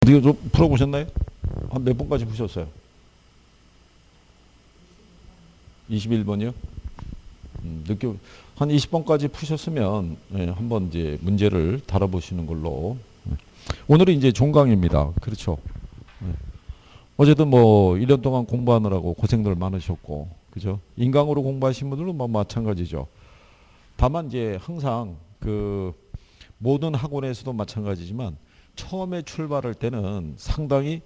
어디가 좀 풀어보셨나요? 한 몇 번까지 푸셨어요? 21번이요? 늦게 한 20번까지 푸셨으면 한번 이제 문제를 다뤄보시는 걸로. 오늘은 이제 종강입니다. 그렇죠? 예. 어쨌든 뭐 1년 동안 공부하느라고 고생들 많으셨고, 그죠? 인강으로 공부하신 분들은 뭐 마찬가지죠. 다만 이제 항상 그 모든 학원에서도 마찬가지지만 처음에 출발할 때는 상당히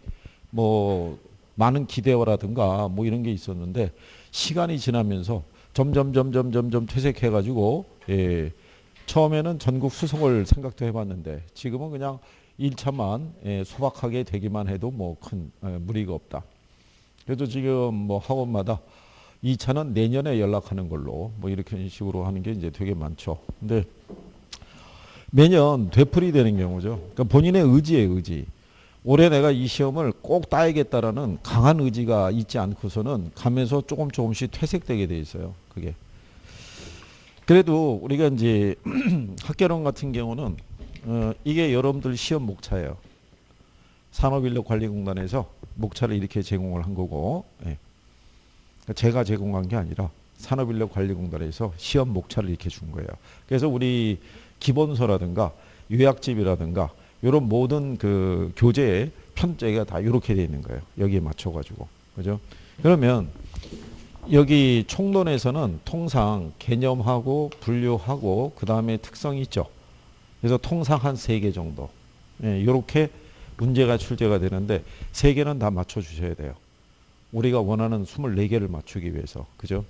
뭐 많은 기대어라든가 뭐 이런 게 있었는데 시간이 지나면서 점점 퇴색해가지고 처음에는 전국 수석을 생각도 해봤는데 지금은 그냥 1차만 소박하게 되기만 해도 뭐 큰 무리가 없다. 그래도 지금 뭐 학원마다 2차는 내년에 연락하는 걸로 뭐 이렇게 식으로 하는 게 이제 되게 많죠. 근데 매년 되풀이 되는 경우죠. 그러니까 본인의 의지예요, 의지. 올해 내가 이 시험을 꼭 따야겠다라는 강한 의지가 있지 않고서는 가면서 조금씩 퇴색되게 돼 있어요. 그게. 그래도 우리가 이제 학개론 같은 경우는 이게 여러분들 시험 목차예요. 산업인력관리공단에서 목차를 이렇게 제공을 한 거고, 제가 제공한 게 아니라 산업인력관리공단에서 시험 목차를 이렇게 준 거예요. 그래서 우리 기본서라든가 요약집이라든가 이런 모든 그 교재의 편제가 다 이렇게 되어 있는 거예요. 여기에 맞춰가지고. 그죠? 그러면 여기 총론에서는 통상 개념하고 분류하고 그 다음에 특성이 있죠. 그래서 통상 한 3개 정도. 이렇게 문제가 출제가 되는데 3개는 다 맞춰주셔야 돼요. 우리가 원하는 24개를 맞추기 위해서. 그죠?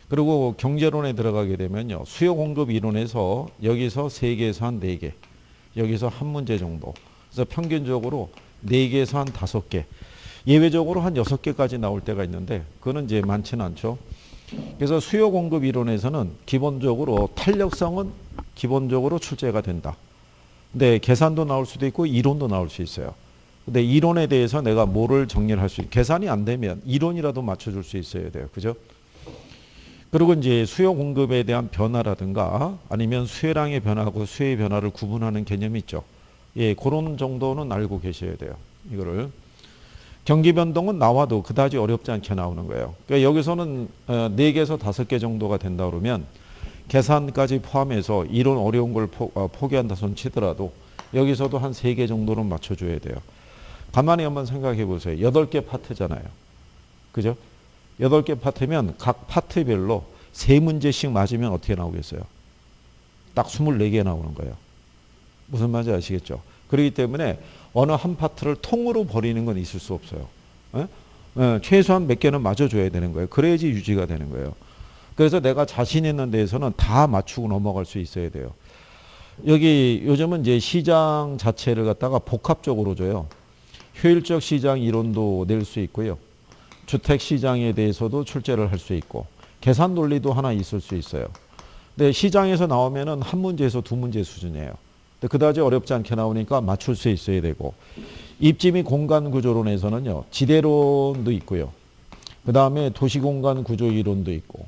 그리고 경제론에 들어가게 되면요. 수요 공급 이론에서 여기서 3개에서 한 4개. 여기서 한 문제 정도. 그래서 평균적으로 4개에서 한 5개. 예외적으로 한 6개까지 나올 때가 있는데 그거는 이제 많지는 않죠. 그래서 수요 공급 이론에서는 기본적으로 탄력성은 기본적으로 출제가 된다. 근데 계산도 나올 수도 있고 이론도 나올 수 있어요. 근데 이론에 대해서 내가 뭐를 정리를 할 수 있고 계산이 안 되면 이론이라도 맞춰줄 수 있어야 돼요. 그죠? 그리고 이제 수요 공급에 대한 변화라든가 아니면 수요량의 변화하고 수요의 변화를 구분하는 개념이 있죠. 예, 그런 정도는 알고 계셔야 돼요. 이거를. 경기 변동은 나와도 그다지 어렵지 않게 나오는 거예요. 그러니까 여기서는 4개에서 5개 정도가 된다 그러면 계산까지 포함해서 이론 어려운 걸 포기한다 손 치더라도 여기서도 한 3개 정도는 맞춰줘야 돼요. 가만히 한번 생각해 보세요. 8개 파트잖아요. 그죠? 8개 파트면 각 파트별로 3문제씩 맞으면 어떻게 나오겠어요? 딱 24개 나오는 거예요. 무슨 말인지 아시겠죠? 그렇기 때문에 어느 한 파트를 통으로 버리는 건 있을 수 없어요. 최소한 몇 개는 맞춰줘야 되는 거예요. 그래야지 유지가 되는 거예요. 그래서 내가 자신 있는 데에서는 다 맞추고 넘어갈 수 있어야 돼요. 여기 요즘은 이제 시장 자체를 갖다가 복합적으로 줘요. 효율적 시장 이론도 낼 수 있고요. 주택 시장에 대해서도 출제를 할 수 있고 계산 논리도 하나 있을 수 있어요. 근데 시장에서 나오면은 한 문제에서 2문제 수준이에요. 근데 그다지 어렵지 않게 나오니까 맞출 수 있어야 되고 입지 및 공간 구조론에서는요. 지대론도 있고요. 그 다음에 도시공간 구조 이론도 있고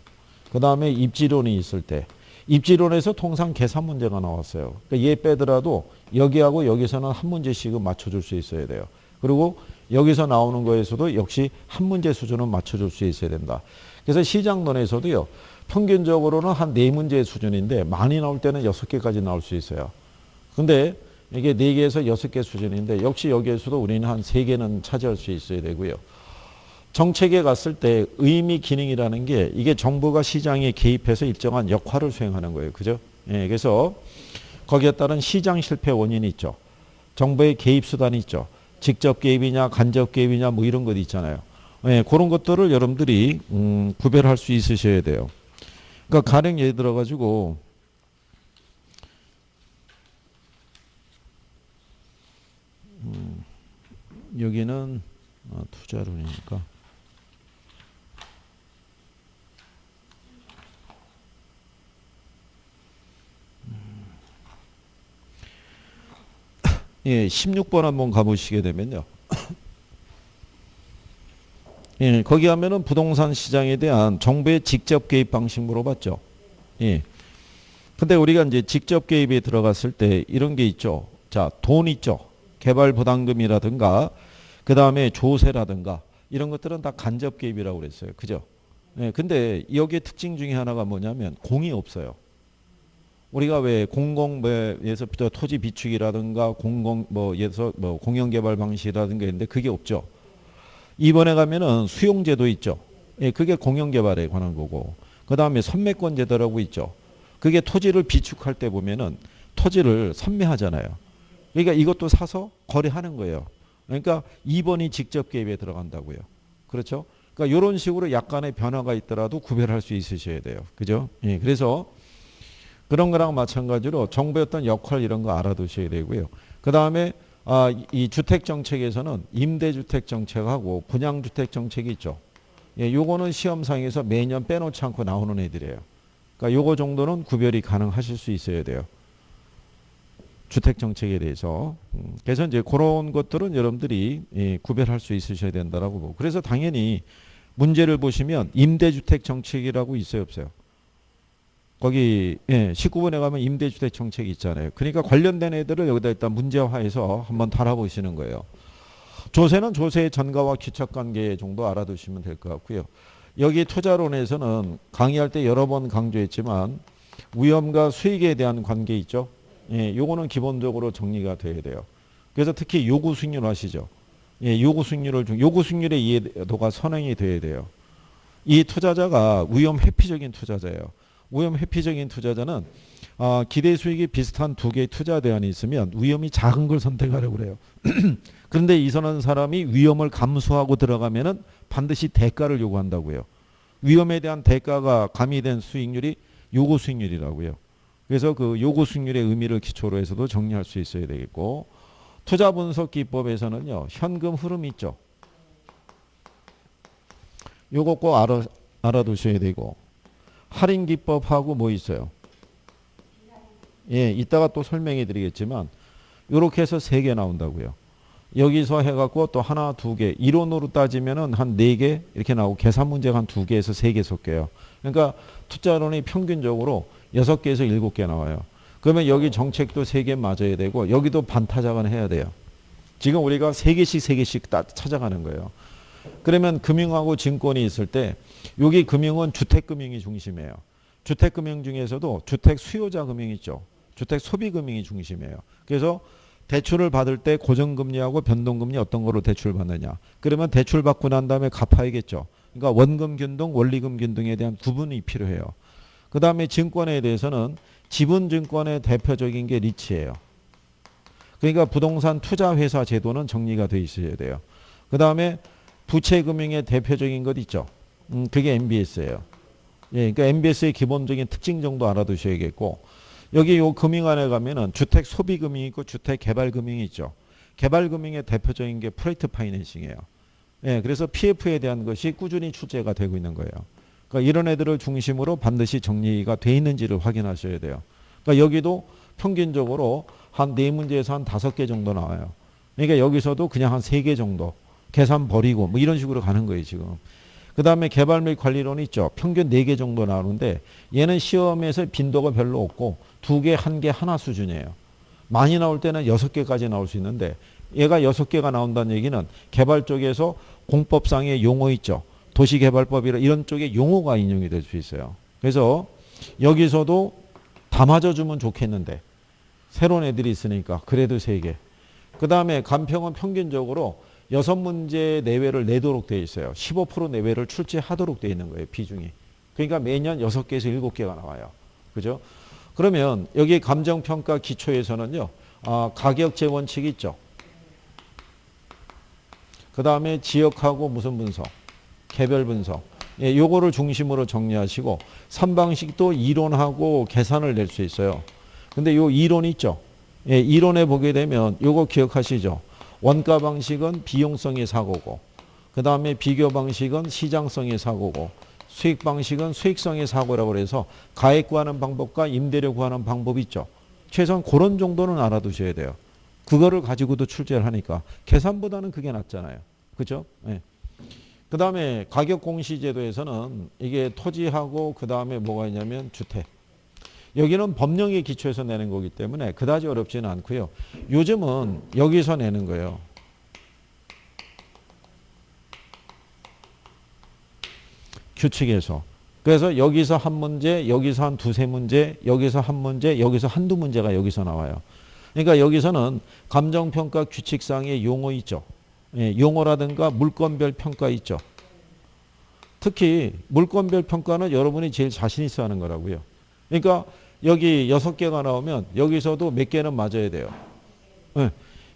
그 다음에 입지론이 있을 때 입지론에서 통상 계산 문제가 나왔어요. 그러니까 얘 빼더라도 여기하고 여기서는 한 문제씩은 맞춰줄 수 있어야 돼요. 그리고 여기서 나오는 거에서도 역시 한 문제 수준은 맞춰줄 수 있어야 된다. 그래서 시장론에서도요. 평균적으로는 한 4문제 수준인데 많이 나올 때는 6개까지 나올 수 있어요. 근데 이게 4개에서 6개 수준인데 역시 여기에서도 우리는 한 3개는 차지할 수 있어야 되고요. 정책에 갔을 때 의미 기능이라는 게 이게 정부가 시장에 개입해서 일정한 역할을 수행하는 거예요. 그죠? 예, 그래서 거기에 따른 시장 실패 원인이 있죠. 정부의 개입 수단이 있죠. 직접 개입이냐 간접 개입이냐 뭐 이런 것 있잖아요. 예, 그런 것들을 여러분들이 구별할 수 있으셔야 돼요. 그러니까 가령 예를 들어 가지고 여기는 투자론이니까 예, 16번 한번 가보시게 되면요. 예, 거기 하면은 부동산 시장에 대한 정부의 직접 개입 방식 물어봤죠. 예. 근데 우리가 이제 직접 개입에 들어갔을 때 이런 게 있죠. 자, 돈 있죠. 개발 부담금이라든가 그 다음에 조세라든가 이런 것들은 다 간접 개입이라고 그랬어요. 그죠? 예, 근데 여기에 특징 중에 하나가 뭐냐면 공이 없어요. 우리가 왜 공공에서 토지 비축이라든가 공공 뭐에서 뭐 공영 개발 방식이라든가 있는데 그게 없죠. 이번에 가면은 수용제도 있죠. 예, 그게 공영 개발에 관한 거고. 그다음에 선매권 제도라고 있죠. 그게 토지를 비축할 때 보면은 토지를 선매하잖아요. 그러니까 이것도 사서 거래하는 거예요. 그러니까 2번이 직접 개입에 들어간다고요. 그렇죠? 그러니까 이런 식으로 약간의 변화가 있더라도 구별할 수 있으셔야 돼요. 그죠? 예, 그래서 그런 거랑 마찬가지로 정부의 어떤 역할 이런 거 알아두셔야 되고요. 그 다음에 이 주택 정책에서는 임대주택 정책하고 분양주택 정책이 있죠. 예, 요거는 시험상에서 매년 빼놓지 않고 나오는 애들이에요. 그러니까 요거 정도는 구별이 가능하실 수 있어야 돼요. 주택 정책에 대해서. 그래서 이제 그런 것들은 여러분들이 예, 구별할 수 있으셔야 된다라고 보고. 그래서 당연히 문제를 보시면 임대주택 정책이라고 있어요, 없어요? 거기 예, 19번에 가면 임대주택 정책이 있잖아요. 그러니까 관련된 애들을 여기다 일단 문제화해서 한번 달아보시는 거예요. 조세는 조세의 전가와 귀착관계 정도 알아두시면 될 것 같고요. 여기 투자론에서는 강의할 때 여러 번 강조했지만 위험과 수익에 대한 관계 있죠. 예, 요거는 기본적으로 정리가 돼야 돼요. 그래서 특히 요구 수익률 아시죠? 예, 요구 수익률의 이해도가 선행이 돼야 돼요. 이 투자자가 위험 회피적인 투자자예요. 위험 회피적인 투자자는 기대 수익이 비슷한 두 개의 투자 대안이 있으면 위험이 작은 걸 선택하려고 그래요. 그런데 이선한 사람이 위험을 감수하고 들어가면은 반드시 대가를 요구한다고요. 위험에 대한 대가가 가미된 수익률이 요구 수익률이라고요. 그래서 그 요구 수익률의 의미를 기초로 해서도 정리할 수 있어야 되겠고, 투자 분석 기법에서는요, 현금 흐름이 있죠. 요거 꼭 알아두셔야 되고, 할인 기법하고 뭐 있어요? 예, 이따가 또 설명해 드리겠지만 이렇게 해서 3개 나온다고요. 여기서 해갖고 또 하나, 2개, 이론으로 따지면은 한 4개 이렇게 나오고 계산 문제가 한 2개에서 3개 섞여요. 그러니까 투자론이 평균적으로 6개에서 7개 나와요. 그러면 여기 정책도 3개 맞아야 되고 여기도 반타작은 해야 돼요. 지금 우리가 3개씩 찾아가는 거예요. 그러면 금융하고 증권이 있을 때 여기 금융은 주택금융이 중심이에요. 주택금융 중에서도 주택 수요자 금융 있죠. 주택 소비금융이 중심이에요. 그래서 대출을 받을 때 고정금리하고 변동금리 어떤 거로 대출을 받느냐. 그러면 대출 받고 난 다음에 갚아야겠죠. 그러니까 원금 균등, 원리금 균등에 대한 구분이 필요해요. 그 다음에 증권에 대해서는 지분증권의 대표적인 게 리츠예요. 그러니까 부동산 투자회사 제도는 정리가 돼 있어야 돼요. 그 다음에 부채금융의 대표적인 것 있죠. 그게 MBS예요. 예, 그러니까 MBS의 기본적인 특징 정도 알아두셔야겠고, 여기 요 금융안에 가면은 주택 소비금융이 있고 주택 개발금융이 있죠. 개발금융의 대표적인 게 프로젝트 파이낸싱이에요. 예, 그래서 PF에 대한 것이 꾸준히 출제가 되고 있는 거예요. 그러니까 이런 애들을 중심으로 반드시 정리가 돼 있는지를 확인하셔야 돼요. 그러니까 여기도 평균적으로 한 4문제에서 한 5개 정도 나와요. 그러니까 여기서도 그냥 한 3개 정도 계산 버리고 뭐 이런 식으로 가는 거예요, 지금. 그 다음에 개발 및 관리론 있죠. 평균 4개 정도 나오는데 얘는 시험에서 빈도가 별로 없고 2개, 1개, 하나 수준이에요. 많이 나올 때는 6개까지 나올 수 있는데 얘가 6개가 나온다는 얘기는 개발 쪽에서 공법상의 용어 있죠. 도시개발법이라 이런 쪽에 용어가 인용이 될 수 있어요. 그래서 여기서도 다 맞아주면 좋겠는데 새로운 애들이 있으니까 그래도 3개. 그 다음에 간평은 평균적으로 6문제 내외를 내도록 되어 있어요. 15% 내외를 출제하도록 되어 있는 거예요. 비중이. 그러니까 매년 6개에서 7개가 나와요. 그죠? 그러면 여기 감정평가 기초에서는요. 가격제 원칙이 있죠. 그 다음에 지역하고 무슨 분석? 개별 분석. 예, 요거를 중심으로 정리하시고 3방식도 이론하고 계산을 낼 수 있어요. 근데 요 이론 있죠. 예, 이론에 보게 되면 요거 기억하시죠. 원가 방식은 비용성의 사고고, 그 다음에 비교 방식은 시장성의 사고고, 수익 방식은 수익성의 사고라고 해서 가액 구하는 방법과 임대료 구하는 방법이 있죠. 최소한 그런 정도는 알아두셔야 돼요. 그거를 가지고도 출제를 하니까 계산보다는 그게 낫잖아요. 그죠? 예. 그 다음에 가격 공시제도에서는 이게 토지하고 그 다음에 뭐가 있냐면 주택. 여기는 법령에 기초해서 내는 거기 때문에 그다지 어렵지는 않고요. 요즘은 여기서 내는 거예요. 규칙에서. 그래서 여기서 한 문제, 여기서 한 두세 문제, 여기서 한 문제, 여기서 한두 문제가 여기서 나와요. 그러니까 여기서는 감정평가 규칙상의 용어 있죠. 예, 용어라든가 물건별 평가 있죠. 특히 물건별 평가는 여러분이 제일 자신 있어 하는 거라고요. 그러니까 여기 6개가 나오면 여기서도 몇 개는 맞아야 돼요. 예,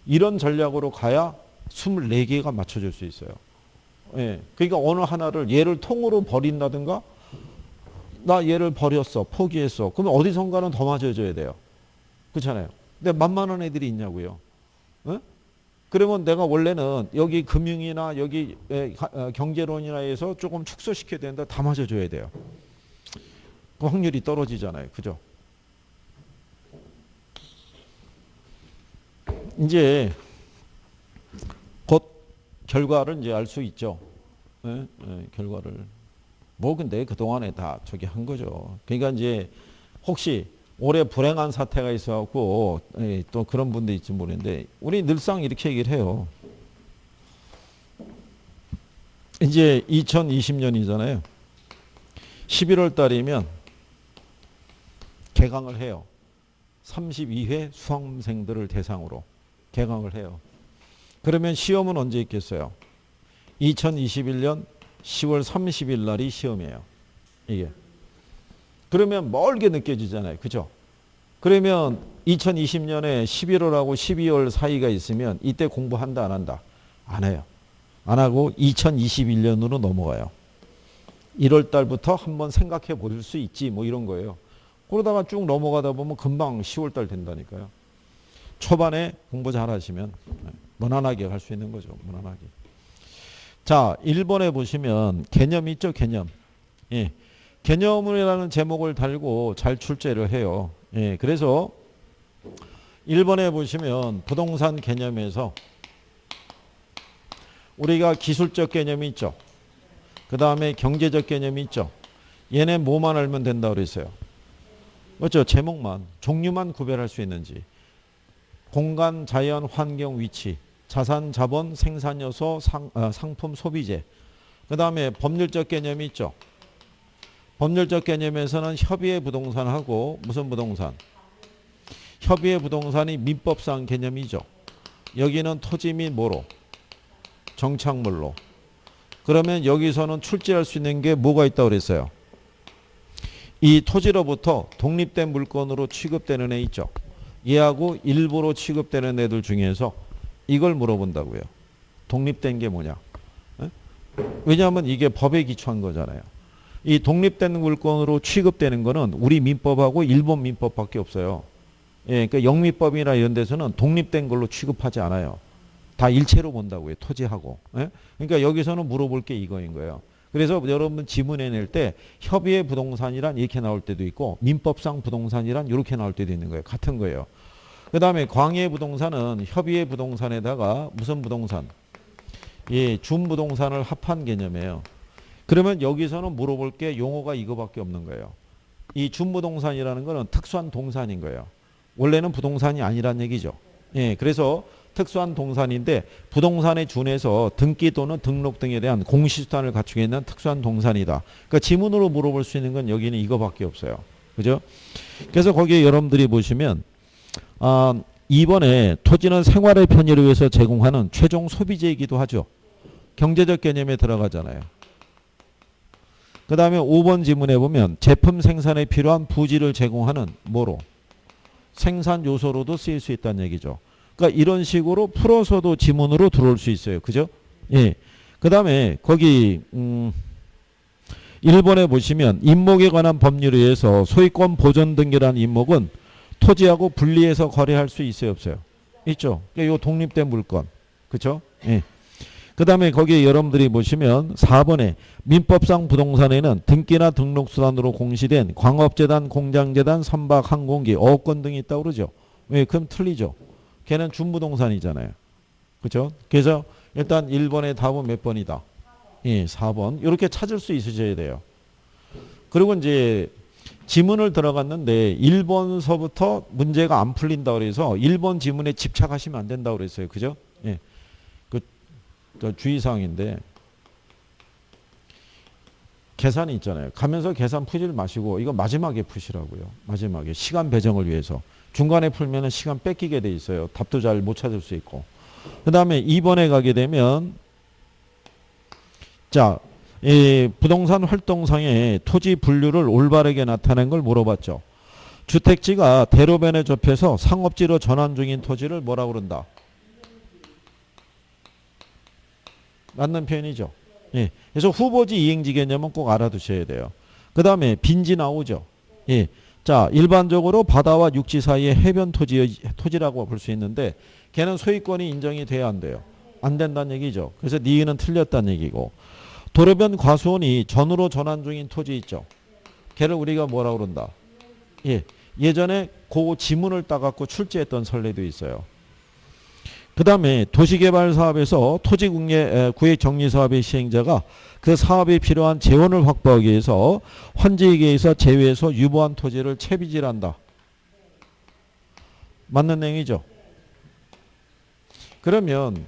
이런 전략으로 가야 24개가 맞춰질 수 있어요. 예, 그러니까 어느 하나를 얘를 통으로 버린다든가 나 얘를 버렸어. 포기했어. 그러면 어디선가는 더 맞아줘야 돼요. 그렇잖아요. 근데 만만한 애들이 있냐고요. 예? 그러면 내가 원래는 여기 금융이나 여기 경제론이나 해서 조금 축소시켜야 되는데 다 맞아줘야 돼요. 그 확률이 떨어지잖아요. 그죠? 이제 곧 결과를 이제 알 수 있죠. 예? 예, 결과를. 뭐 근데 그동안에 다 저기 한 거죠. 그러니까 이제 혹시 올해 불행한 사태가 있어갖고 또 그런 분도 있지 모르는데 우리 늘상 이렇게 얘기를 해요. 이제 2020년이잖아요. 11월 달이면 개강을 해요. 32회 수험생들을 대상으로 개강을 해요. 그러면 시험은 언제 있겠어요? 2021년 10월 30일 날이 시험이에요. 이게. 그러면 멀게 느껴지잖아요. 그죠? 그러면 2020년에 11월하고 12월 사이가 있으면 이때 공부한다 안 한다? 안 해요. 안 하고 2021년으로 넘어가요. 1월 달부터 한번 생각해 볼 수 있지 뭐 이런 거예요. 그러다가 쭉 넘어가다 보면 금방 10월 달 된다니까요. 초반에 공부 잘 하시면 무난하게 갈 수 있는 거죠. 무난하게. 자, 1번에 보시면 개념 있죠? 개념. 예. 개념이라는 제목을 달고 잘 출제를 해요. 예. 그래서 1번에 보시면 부동산 개념에서 우리가 기술적 개념이 있죠. 그 다음에 경제적 개념이 있죠. 얘네 뭐만 알면 된다고 그랬어요. 그렇죠? 제목만, 종류만 구별할 수 있는지. 공간, 자연, 환경, 위치. 자산, 자본, 생산 요소, 상품, 소비재. 그 다음에 법률적 개념이 있죠. 법률적 개념에서는 협의의 부동산하고 무슨 부동산? 협의의 부동산이 민법상 개념이죠. 여기는 토지 및 뭐로? 정착물로. 그러면 여기서는 출제할 수 있는 게 뭐가 있다고 그랬어요? 이 토지로부터 독립된 물건으로 취급되는 애 있죠. 얘하고 일부로 취급되는 애들 중에서 이걸 물어본다고요. 독립된 게 뭐냐? 에? 왜냐하면 이게 법에 기초한 거잖아요. 이 독립된 물건으로 취급되는 거는 우리 민법하고 일본 민법밖에 없어요. 예, 그러니까 영미법이나 이런 데서는 독립된 걸로 취급하지 않아요. 다 일체로 본다고요. 토지하고. 예? 그러니까 여기서는 물어볼 게 이거인 거예요. 그래서 여러분 지문에 낼 때 협의의 부동산이란 이렇게 나올 때도 있고 민법상 부동산이란 이렇게 나올 때도 있는 거예요. 같은 거예요. 그 다음에 광해 부동산은 협의의 부동산에다가 무슨 부동산? 예, 준부동산을 합한 개념이에요. 그러면 여기서는 물어볼 게 용어가 이거밖에 없는 거예요. 이 준부동산이라는 거는 특수한 동산인 거예요. 원래는 부동산이 아니란 얘기죠. 예, 그래서 특수한 동산인데 부동산에 준해서 등기 또는 등록 등에 대한 공시수단을 갖추고 있는 특수한 동산이다. 그러니까 지문으로 물어볼 수 있는 건 여기는 이거밖에 없어요. 그죠? 그래서 거기에 여러분들이 보시면 2번에 토지는 생활의 편의를 위해서 제공하는 최종 소비재이기도 하죠. 경제적 개념에 들어가잖아요. 그 다음에 5번 지문에 보면 제품 생산에 필요한 부지를 제공하는 뭐로? 생산 요소로도 쓰일 수 있다는 얘기죠. 그러니까 이런 식으로 풀어서도 지문으로 들어올 수 있어요. 그죠? 예. 그 다음에 거기 1번에 보시면 임목에 관한 법률에 의해서 소유권 보존 등기라는 임목은 토지하고 분리해서 거래할 수 있어요, 없어요? 있죠. 그러니까 이 독립된 물건. 그렇죠? 예. 그 다음에 거기에 여러분들이 보시면 4번에 민법상 부동산에는 등기나 등록수단으로 공시된 광업재단, 공장재단, 선박, 항공기, 어업권 등이 있다고 그러죠. 왜? 그럼 틀리죠. 걔는 준부동산이잖아요. 그렇죠? 그래서 일단 1번의 답은 몇 번이다? 예, 4번. 이렇게 찾을 수 있으셔야 돼요. 그리고 이제 지문을 들어갔는데 1번서부터 문제가 안 풀린다 그래서 1번 지문에 집착하시면 안 된다고 그랬어요. 그죠? 예. 그 주의사항인데 계산이 있잖아요. 가면서 계산 푸지를 마시고 이거 마지막에 푸시라고요. 마지막에 시간 배정을 위해서. 중간에 풀면은 시간 뺏기게 돼 있어요. 답도 잘 못 찾을 수 있고. 그 다음에 2번에 가게 되면 자, 이 부동산 활동상의 토지 분류를 올바르게 나타낸 걸 물어봤죠. 주택지가 대로변에 접해서 상업지로 전환 중인 토지를 뭐라고 그런다? 맞는 표현이죠. 예. 그래서 후보지 이행지 개념은 꼭 알아두셔야 돼요. 그 다음에 빈지 나오죠. 예. 자, 일반적으로 바다와 육지 사이의 해변 토지라고 볼 수 있는데 걔는 소유권이 인정이 돼야 안 돼요. 안 된다는 얘기죠. 그래서 니은은 틀렸다는 얘기고. 도로변 과수원이 전으로 전환 중인 토지 있죠. 걔를 우리가 뭐라고 그런다? 예. 예전에 그 지문을 따갖고 출제했던 선례도 있어요. 그 다음에 도시개발 사업에서 토지구획 정리사업의 시행자가 그 사업에 필요한 재원을 확보하기 위해서 환지에게서 제외해서 유보한 토지를 채비질한다. 맞는 내용이죠. 그러면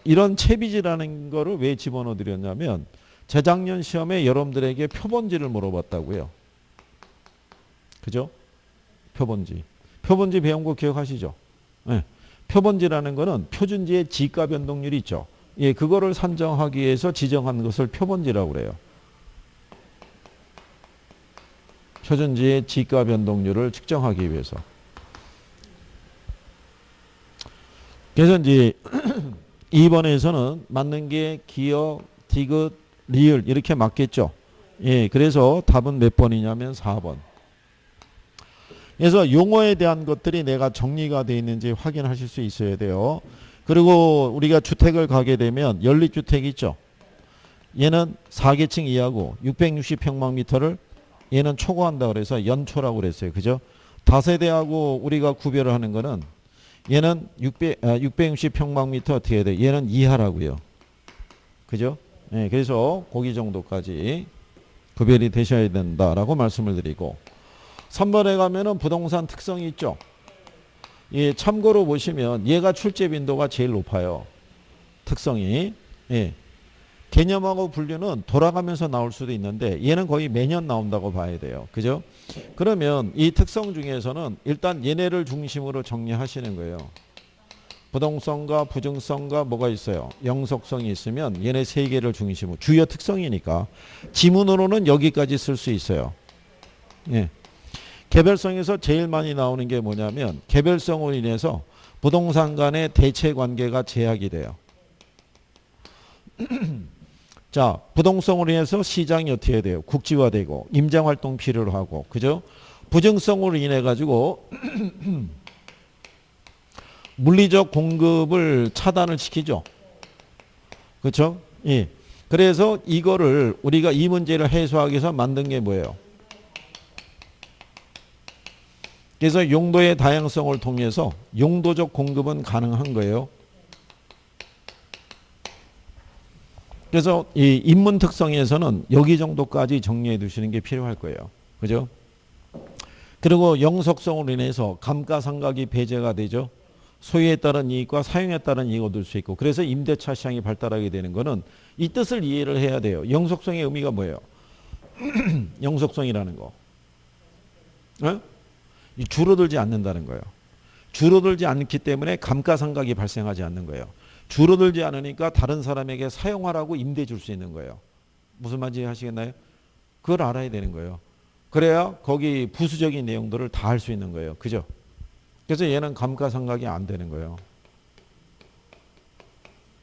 이런 채비지라는 거를 왜 집어넣어 드렸냐면 재작년 시험에 여러분들에게 표본지를 물어봤다고요. 그죠? 표본지. 표본지 배운 거 기억하시죠? 네. 표본지라는 거는 표준지의 지가 변동률이 있죠. 예, 그거를 산정하기 위해서 지정한 것을 표본지라고 그래요. 표준지의 지가 변동률을 측정하기 위해서. 그래서 이제 2번에서는 맞는 게 기역, 디귿, 리을 이렇게 맞겠죠. 예, 그래서 답은 몇 번이냐면 4번. 그래서 용어에 대한 것들이 내가 정리가 되어 있는지 확인하실 수 있어야 돼요. 그리고 우리가 주택을 가게 되면 연립주택 있죠. 얘는 4계층 이하고 660평방미터를 얘는 초과한다 그래서 연초라고 그랬어요. 그죠? 다세대하고 우리가 구별을 하는 거는 얘는 660평방미터 어떻게 해야 돼? 얘는 이하라고요. 그죠? 네, 그래서 거기 정도까지 구별이 되셔야 된다라고 말씀을 드리고 3번에 가면은 부동산 특성이 있죠. 예, 참고로 보시면 얘가 출제 빈도가 제일 높아요. 특성이. 예. 개념하고 분류는 돌아가면서 나올 수도 있는데 얘는 거의 매년 나온다고 봐야 돼요. 그죠? 그러면 이 특성 중에서는 일단 얘네를 중심으로 정리하시는 거예요. 부동성과 부증성과 뭐가 있어요? 영속성이 있으면 얘네 세 개를 중심으로 주요 특성이니까 지문으로는 여기까지 쓸 수 있어요. 예. 개별성에서 제일 많이 나오는 게 뭐냐면 개별성으로 인해서 부동산 간의 대체 관계가 제약이 돼요. 자, 부동성으로 인해서 시장이 어떻게 해야 돼요? 국지화되고 임장활동 필요로 하고 그죠? 부증성으로 인해 가지고 물리적 공급을 차단을 시키죠. 그렇죠? 예. 그래서 이거를 우리가 이 문제를 해소하기 위해서 만든 게 뭐예요? 그래서 용도의 다양성을 통해서 용도적 공급은 가능한 거예요. 그래서 이 인문 특성에서는 여기 정도까지 정리해 두시는 게 필요할 거예요. 그죠? 그리고 영속성으로 인해서 감가상각이 배제가 되죠. 소유에 따른 이익과 사용에 따른 이익을 얻을 수 있고 그래서 임대차 시장이 발달하게 되는 거는 이 뜻을 이해를 해야 돼요. 영속성의 의미가 뭐예요? 영속성이라는 거. 어? 줄어들지 않는다는 거예요. 줄어들지 않기 때문에 감가상각이 발생하지 않는 거예요. 줄어들지 않으니까 다른 사람에게 사용하라고 임대 줄 수 있는 거예요. 무슨 말인지 하시겠나요? 그걸 알아야 되는 거예요. 그래야 거기 부수적인 내용들을 다 할 수 있는 거예요. 그죠? 그래서 얘는 감가상각이 안 되는 거예요.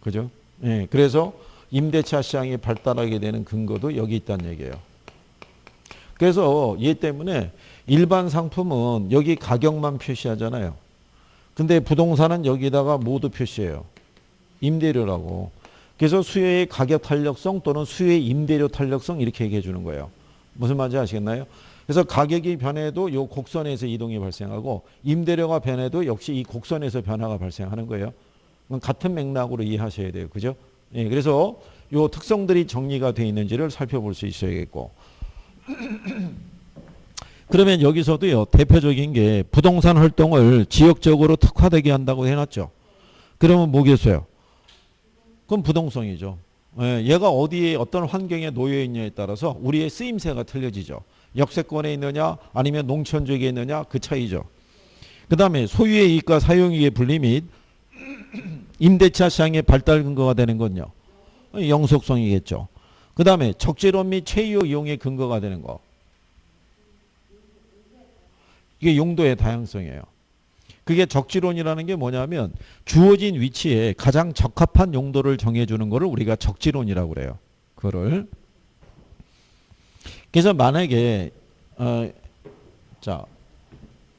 그죠? 예, 그래서 임대차 시장이 발달하게 되는 근거도 여기 있다는 얘기예요. 그래서 얘 때문에 일반 상품은 여기 가격만 표시하잖아요. 근데 부동산은 여기다가 모두 표시해요. 임대료라고. 그래서 수요의 가격 탄력성 또는 수요의 임대료 탄력성 이렇게 얘기해 주는 거예요. 무슨 말인지 아시겠나요? 그래서 가격이 변해도 이 곡선에서 이동이 발생하고 임대료가 변해도 역시 이 곡선에서 변화가 발생하는 거예요. 같은 맥락으로 이해하셔야 돼요. 그죠? 예, 그래서 이 특성들이 정리가 되어 있는지를 살펴볼 수 있어야겠고 그러면 여기서도요, 대표적인 게 부동산 활동을 지역적으로 특화되게 한다고 해놨죠. 그러면 뭐겠어요? 그럼 부동성이죠. 예, 얘가 어디에 어떤 환경에 놓여 있냐에 따라서 우리의 쓰임새가 틀려지죠. 역세권에 있느냐 아니면 농촌 지역에 있느냐 그 차이죠. 그 다음에 소유의 이익과 사용이익의 분리 및 임대차 시장의 발달 근거가 되는 건요. 영속성이겠죠. 그 다음에 적재론 및 최유 이용의 근거가 되는 거. 이게 용도의 다양성이에요. 그게 적지론이라는 게 뭐냐면 주어진 위치에 가장 적합한 용도를 정해주는 거를 우리가 적지론이라고 그래요. 그거를. 그래서 만약에 자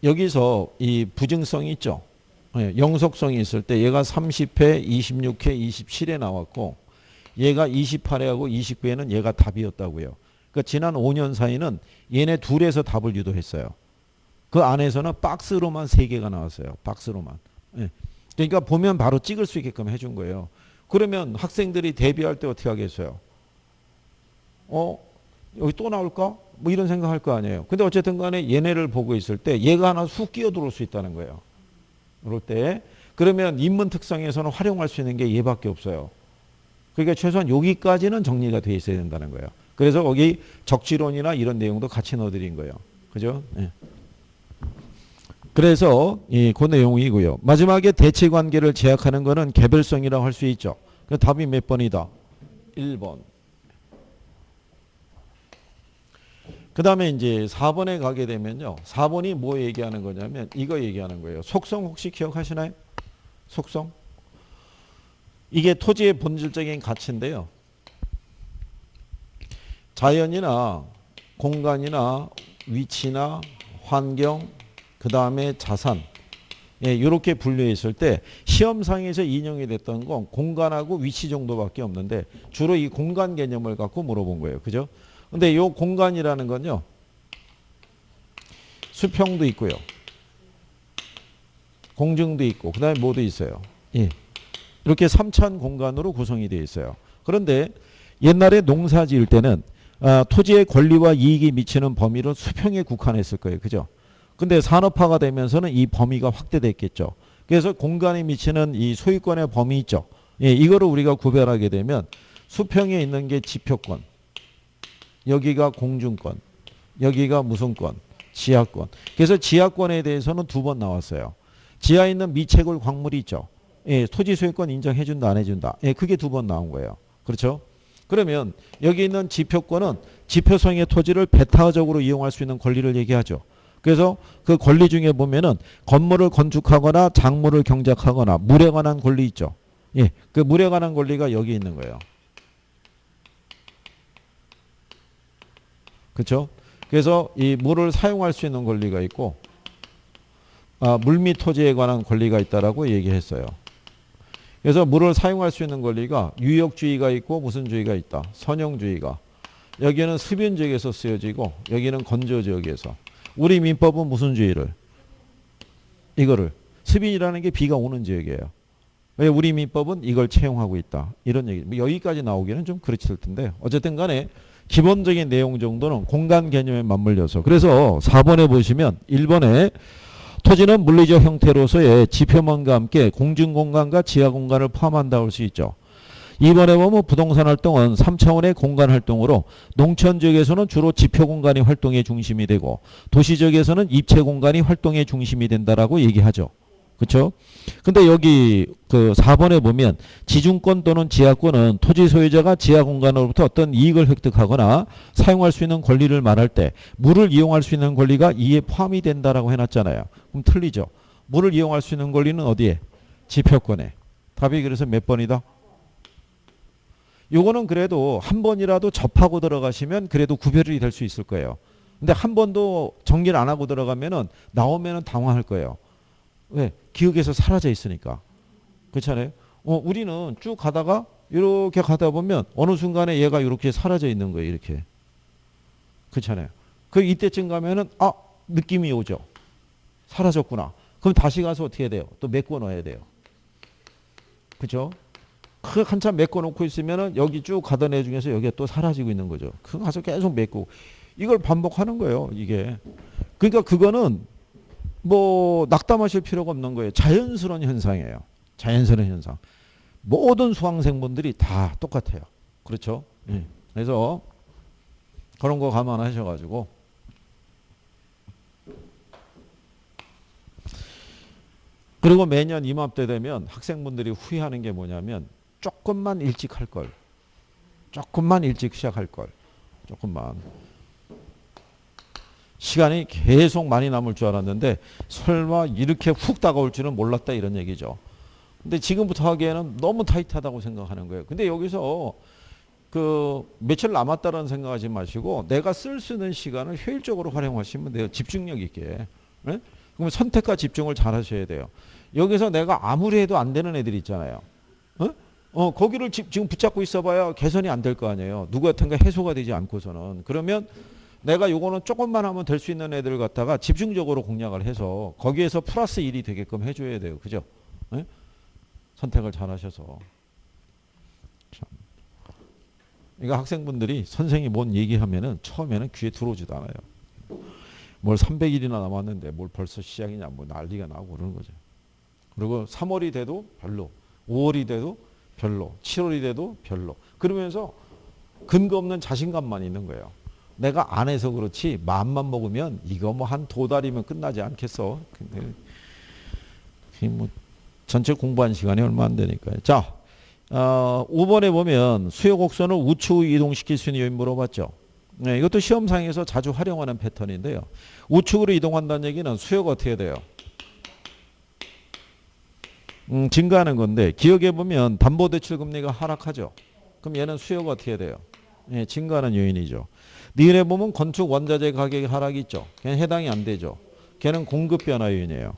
여기서 이 부증성이 있죠. 영속성이 있을 때 얘가 30회, 26회, 27회 나왔고 얘가 28회하고 29회는 얘가 답이었다고요. 그러니까 지난 5년 사이는 얘네 둘에서 답을 유도했어요. 그 안에서는 박스로만 3개가 나왔어요. 박스로만. 예. 그러니까 보면 바로 찍을 수 있게끔 해준 거예요. 그러면 학생들이 대비할 때 어떻게 하겠어요? 여기 또 나올까? 뭐 이런 생각할 거 아니에요. 근데 어쨌든 간에 얘네를 보고 있을 때 얘가 하나 훅 끼어들어올 수 있다는 거예요. 그럴 때. 그러면 인문 특성에서는 활용할 수 있는 게 얘밖에 없어요. 그러니까 최소한 여기까지는 정리가 돼 있어야 된다는 거예요. 그래서 거기 적지론이나 이런 내용도 같이 넣어드린 거예요. 그죠? 예. 그래서 그 내용이고요. 마지막에 대치 관계를 제약하는 거는 개별성이라고 할 수 있죠. 그 답이 몇 번이다? 1번. 그 다음에 이제 4번에 가게 되면요. 4번이 뭐 얘기하는 거냐면 이거 얘기하는 거예요. 속성 혹시 기억하시나요? 속성? 이게 토지의 본질적인 가치인데요. 자연이나 공간이나 위치나 환경, 그 다음에 자산, 이렇게 분류해 있을 때 시험상에서 인용이 됐던 건 공간하고 위치 정도밖에 없는데 주로 이 공간 개념을 갖고 물어본 거예요. 그죠? 근데 이 공간이라는 건요. 수평도 있고요. 공중도 있고 그 다음에 뭐도 있어요. 예. 이렇게 3차원 공간으로 구성이 되어 있어요. 그런데 옛날에 농사 지을 때는 토지의 권리와 이익이 미치는 범위를 수평에 국한했을 거예요. 그죠? 근데 산업화가 되면서는 이 범위가 확대됐겠죠. 그래서 공간에 미치는 이 소유권의 범위 있죠. 예, 이거를 우리가 구별하게 되면 수평에 있는 게 지표권, 여기가 공중권, 여기가 무슨 권? 지하권. 그래서 지하권에 대해서는 2번 나왔어요. 지하에 있는 미채굴 광물이 있죠. 예, 토지 소유권 인정해준다 안 해준다. 예, 그게 2번 나온 거예요. 그렇죠? 그러면 여기 있는 지표권은 지표성의 토지를 배타적으로 이용할 수 있는 권리를 얘기하죠. 그래서 그 권리 중에 보면은 건물을 건축하거나 작물을 경작하거나 물에 관한 권리 있죠. 예, 그 물에 관한 권리가 여기 있는 거예요. 그렇죠? 그래서 이 물을 사용할 수 있는 권리가 있고 물 및 토지에 관한 권리가 있다라고 얘기했어요. 그래서 물을 사용할 수 있는 권리가 유역주의가 있고 무슨 주의가 있다? 선형주의가. 여기는 습윤 지역에서 쓰여지고 여기는 건조 지역에서. 우리 민법은 무슨 주의를? 이거를. 습윤이라는 게 비가 오는 지역이에요. 왜 우리 민법은 이걸 채용하고 있다. 이런 얘기. 여기까지 나오기는 좀 그렇을 텐데 어쨌든 간에 기본적인 내용 정도는 공간 개념에 맞물려서. 그래서 4번에 보시면 1번에 토지는 물리적 형태로서의 지표망과 함께 공중공간과 지하공간을 포함한다고 할 수 있죠. 2번에 보면 부동산 활동은 3차원의 공간 활동으로 농촌 지역에서는 주로 지표 공간이 활동의 중심이 되고 도시 지역에서는 입체 공간이 활동의 중심이 된다라고 얘기하죠. 그렇죠? 근데 여기 그 4번에 보면 지중권 또는 지하권은 토지 소유자가 지하 공간으로부터 어떤 이익을 획득하거나 사용할 수 있는 권리를 말할 때 물을 이용할 수 있는 권리가 이에 포함이 된다라고 해놨잖아요. 그럼 틀리죠. 물을 이용할 수 있는 권리는 어디에? 지표권에. 답이 그래서 몇 번이다? 요거는 그래도 한 번이라도 접하고 들어가시면 그래도 구별이 될 수 있을 거예요. 근데 한 번도 정리를 안 하고 들어가면은 나오면은 당황할 거예요. 왜? 기억에서 사라져 있으니까. 그렇잖아요. 우리는 쭉 가다가 이렇게 가다 보면 어느 순간에 얘가 이렇게 사라져 있는 거예요. 이렇게. 그렇잖아요. 그 이때쯤 가면은 느낌이 오죠. 사라졌구나. 그럼 다시 가서 어떻게 해야 돼요? 또 메꿔 넣어야 돼요. 그렇죠? 그 한참 메꿔 놓고 있으면은 여기 쭉 가던 애 중에서 여기가 또 사라지고 있는 거죠. 그 가서 계속 메꾸고 이걸 반복하는 거예요. 이게. 그러니까 그거는 뭐 낙담하실 필요가 없는 거예요. 자연스러운 현상이에요. 자연스러운 현상. 모든 수강생분들이 다 똑같아요. 그렇죠? 예. 그래서 그런 거 감안하셔가지고 그리고 매년 이맘때 되면 학생분들이 후회하는 게 뭐냐면 조금만 일찍 할 걸. 조금만 일찍 시작할 걸. 조금만. 시간이 계속 많이 남을 줄 알았는데 설마 이렇게 훅 다가올 줄은 몰랐다 이런 얘기죠. 근데 지금부터 하기에는 너무 타이트하다고 생각하는 거예요. 근데 여기서 그 며칠 남았다는 생각하지 마시고 내가 쓸 수 있는 시간을 효율적으로 활용하시면 돼요. 집중력 있게. 네? 그러면 선택과 집중을 잘 하셔야 돼요. 여기서 내가 아무리 해도 안 되는 애들 있잖아요. 거기를 지금 붙잡고 있어봐야 개선이 안 될 거 아니에요. 누구한테가 해소가 되지 않고서는. 그러면 내가 요거는 조금만 하면 될 수 있는 애들을 갖다가 집중적으로 공략을 해서 거기에서 플러스 1이 되게끔 해줘야 돼요. 그죠? 네? 선택을 잘 하셔서. 참. 그러니까 학생분들이 선생님이 뭔 얘기하면은 처음에는 귀에 들어오지도 않아요. 뭘 300일이나 남았는데 뭘 벌써 시작이냐 뭐 난리가 나고 그러는 거죠. 그리고 3월이 돼도 별로, 5월이 돼도 별로, 7월이 돼도 별로. 그러면서 근거 없는 자신감만 있는 거예요. 내가 안 해서 그렇지 마음만 먹으면 이거 뭐 한 2달이면 끝나지 않겠어. 근데 뭐 전체 공부한 시간이 얼마 안 되니까요. 자, 5번에 보면 수요 곡선을 우측으로 이동시킬 수 있는 요인 물어봤죠. 네, 이것도 시험상에서 자주 활용하는 패턴인데요. 우측으로 이동한다는 얘기는 수요가 어떻게 돼요? 증가하는 건데 기억해 보면 담보대출 금리가 하락하죠. 그럼 얘는 수요가 어떻게 돼요? 예, 증가하는 요인이죠. 니은에 보면 건축 원자재 가격이 하락이 있죠. 걔는 해당이 안 되죠. 걔는 공급 변화 요인이에요.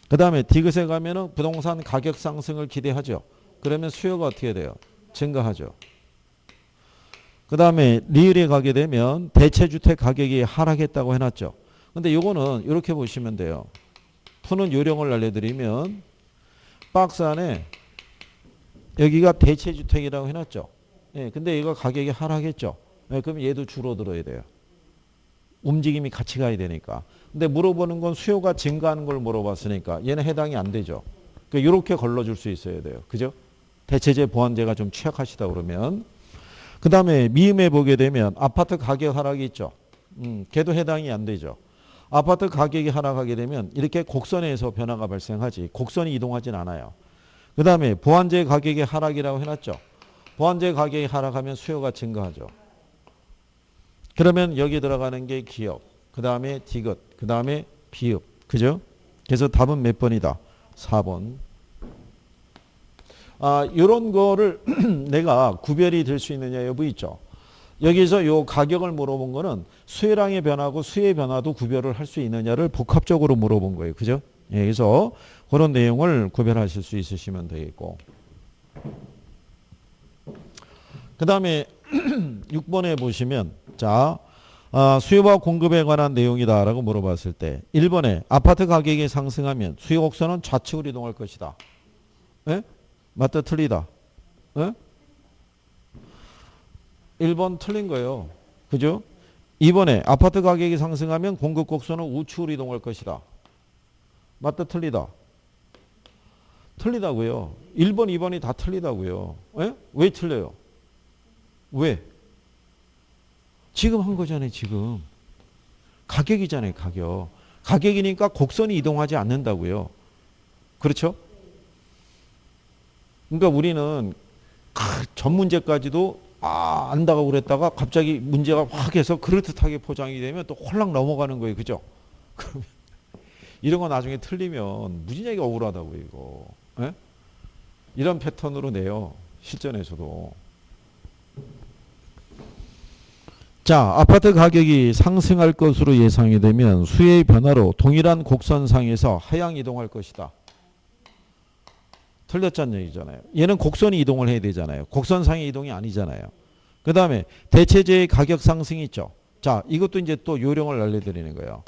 그 다음에 디귿에 가면은 부동산 가격 상승을 기대하죠. 그러면 수요가 어떻게 돼요? 증가하죠. 그 다음에 리을에 가게 되면 대체주택 가격이 하락했다고 해놨죠. 근데 요거는 이렇게 보시면 돼요. 푸는 요령을 알려드리면 박스 안에 여기가 대체주택이라고 해놨죠. 예, 근데 이거 가격이 하락했죠. 예, 그럼 얘도 줄어들어야 돼요. 움직임이 같이 가야 되니까. 근데 물어보는 건 수요가 증가하는 걸 물어봤으니까 얘는 해당이 안 되죠. 그러니까 이렇게 걸러줄 수 있어야 돼요. 그죠? 대체재 보완재가 좀 취약하시다 그러면. 그 다음에 미음에 보게 되면 아파트 가격 하락이 있죠. 걔도 해당이 안 되죠. 아파트 가격이 하락하게 되면 이렇게 곡선에서 변화가 발생하지 곡선이 이동하진 않아요. 그 다음에 보완재 가격의 하락이라고 해놨죠. 보완재 가격이 하락하면 수요가 증가하죠. 그러면 여기 들어가는 게 기업, 그 다음에 디귿, 그 다음에 비읍. 그죠? 그래서 답은 몇 번이다? 4번. 이런 거를 내가 구별이 될 수 있느냐 여부 있죠. 여기서 요 가격을 물어본 거는 수요량의 변화고 수요의 변화도 구별을 할 수 있느냐를 복합적으로 물어본 거예요. 그죠? 예, 그래서 그런 내용을 구별하실 수 있으시면 되겠고. 그 다음에 6번에 보시면 자 수요와 공급에 관한 내용이다라고 물어봤을 때 1번에 아파트 가격이 상승하면 수요 곡선은 좌측으로 이동할 것이다. 예? 맞다 틀리다. 예? 1번 틀린 거예요. 그죠? 2번에 아파트 가격이 상승하면 공급 곡선은 우측으로 이동할 것이다. 맞다 틀리다. 틀리다고요. 1번 2번이 다 틀리다고요. 예? 왜 틀려요? 왜? 지금 한 거잖아요. 지금. 가격이잖아요. 가격. 가격이니까 곡선이 이동하지 않는다고요. 그렇죠? 그러니까 우리는 전 문제까지도 안다고 그랬다가 갑자기 문제가 확 해서 그럴듯하게 포장이 되면 또 홀랑 넘어가는 거예요. 그죠? 그러면 이런 거 나중에 틀리면 무진하게 억울하다고 이거. 예? 이런 패턴으로 내요. 실전에서도. 자, 아파트 가격이 상승할 것으로 예상이 되면 수요의 변화로 동일한 곡선상에서 하향 이동할 것이다. 틀렸다는 얘기잖아요. 얘는 곡선이 이동을 해야 되잖아요. 곡선상의 이동이 아니잖아요. 그 다음에 대체재의 가격 상승이 있죠. 자, 이것도 이제 또 요령을 알려드리는 거예요.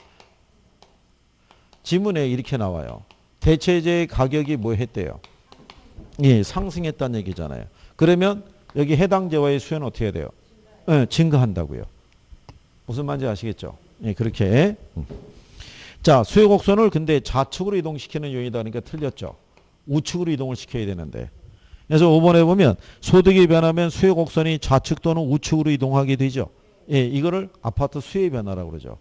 지문에 이렇게 나와요. 대체재의 가격이 뭐 했대요? 예, 상승했다는 얘기잖아요. 그러면 여기 해당 재화의 수요는 어떻게 해야 돼요? 증가한다고요. 무슨 말인지 아시겠죠? 예, 그렇게. 자, 수요 곡선을 근데 좌측으로 이동시키는 요인이다. 그러니까 틀렸죠. 우측으로 이동을 시켜야 되는데. 그래서 5번에 보면 소득이 변하면 수요 곡선이 좌측 또는 우측으로 이동하게 되죠. 예, 이거를 아파트 수요 변화라고 그러죠.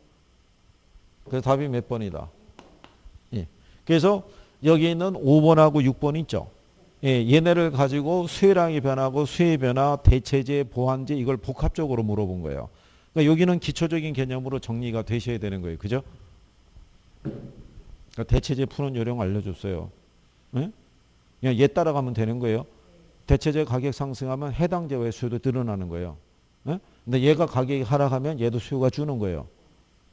그래서 답이 몇 번이다. 예. 그래서 여기 있는 5번하고 6번 있죠. 예, 얘네를 가지고 수요량이 변하고 수요의 변화, 대체제, 보완제 이걸 복합적으로 물어본 거예요. 그러니까 여기는 기초적인 개념으로 정리가 되셔야 되는 거예요. 그죠? 그러니까 대체제 푸는 요령 알려줬어요. 예? 그냥 얘 따라가면 되는 거예요. 대체제 가격 상승하면 해당 제어의 수요도 늘어나는 거예요. 예? 근데 얘가 가격이 하락하면 얘도 수요가 주는 거예요.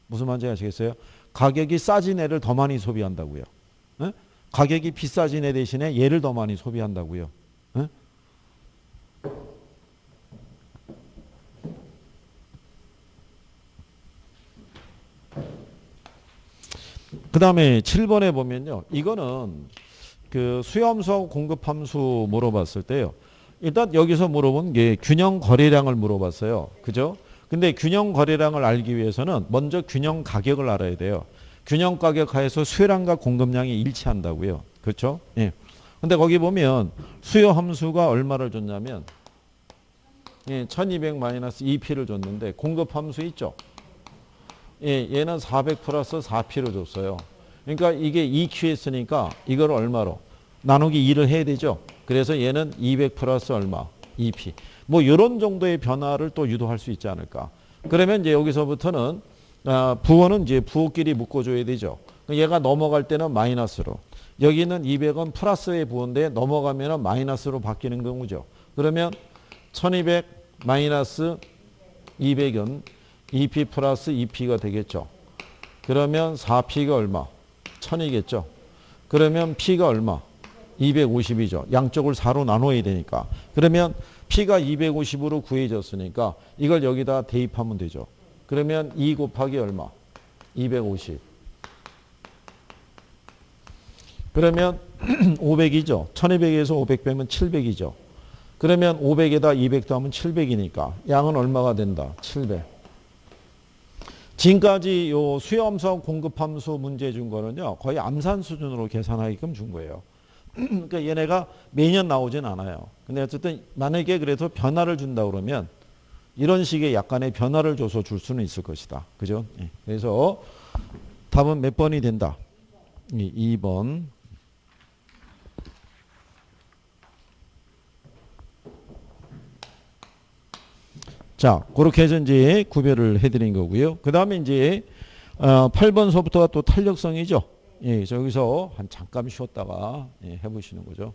무슨 말인지 아시겠어요? 가격이 싸진 애를 더 많이 소비한다고요. 예? 가격이 비싸진 애 대신에 얘를 더 많이 소비한다고요. 예? 그 다음에 7번에 보면요. 이거는 그 수요함수하고 공급함수 물어봤을 때요. 일단 여기서 물어본 게 균형 거래량을 물어봤어요. 그죠? 근데 균형 거래량을 알기 위해서는 먼저 균형 가격을 알아야 돼요. 균형 가격 하에서 수요량과 공급량이 일치한다고요. 그렇죠? 예. 근데 거기 보면 수요 함수가 얼마를 줬냐면 예, 1200 마이너스 2P를 줬는데 공급 함수 있죠? 예, 얘는 400 플러스 4P를 줬어요. 그러니까 이게 2Q였으니까 이걸 얼마로? 나누기 2를 해야 되죠. 그래서 얘는 200 플러스 얼마? 2P. 뭐 이런 정도의 변화를 또 유도할 수 있지 않을까. 그러면 이제 여기서부터는 부호는 이제 부호끼리 묶어줘야 되죠. 얘가 넘어갈 때는 마이너스로. 여기는 200은 플러스의 부호인데 넘어가면 마이너스로 바뀌는 경우죠. 그러면 1200 마이너스 200은 2P 플러스 2P가 되겠죠. 그러면 4P가 얼마? 1000이겠죠. 그러면 P가 얼마? 250이죠. 양쪽을 4로 나눠야 되니까. 그러면 P가 250으로 구해졌으니까 이걸 여기다 대입하면 되죠. 그러면 2 곱하기 얼마? 250. 그러면 500이죠. 1200에서 500 빼면 700이죠. 그러면 500에다 200 더하면 700이니까 양은 얼마가 된다? 700. 지금까지 요 수요함수하고 공급함수 문제 준 거는요. 거의 암산 수준으로 계산하게끔 준 거예요. 그러니까 얘네가 매년 나오진 않아요. 근데 어쨌든 만약에 그래도 변화를 준다 그러면 이런 식의 약간의 변화를 줘서 줄 수는 있을 것이다. 그죠? 예. 그래서 답은 몇 번이 된다? 2번. 자, 그렇게 해서 이제 구별을 해드린 거고요. 그 다음에 이제 8번서부터가 또 탄력성이죠. 예, 저기서 한 잠깐 쉬었다가 예, 해보시는 거죠.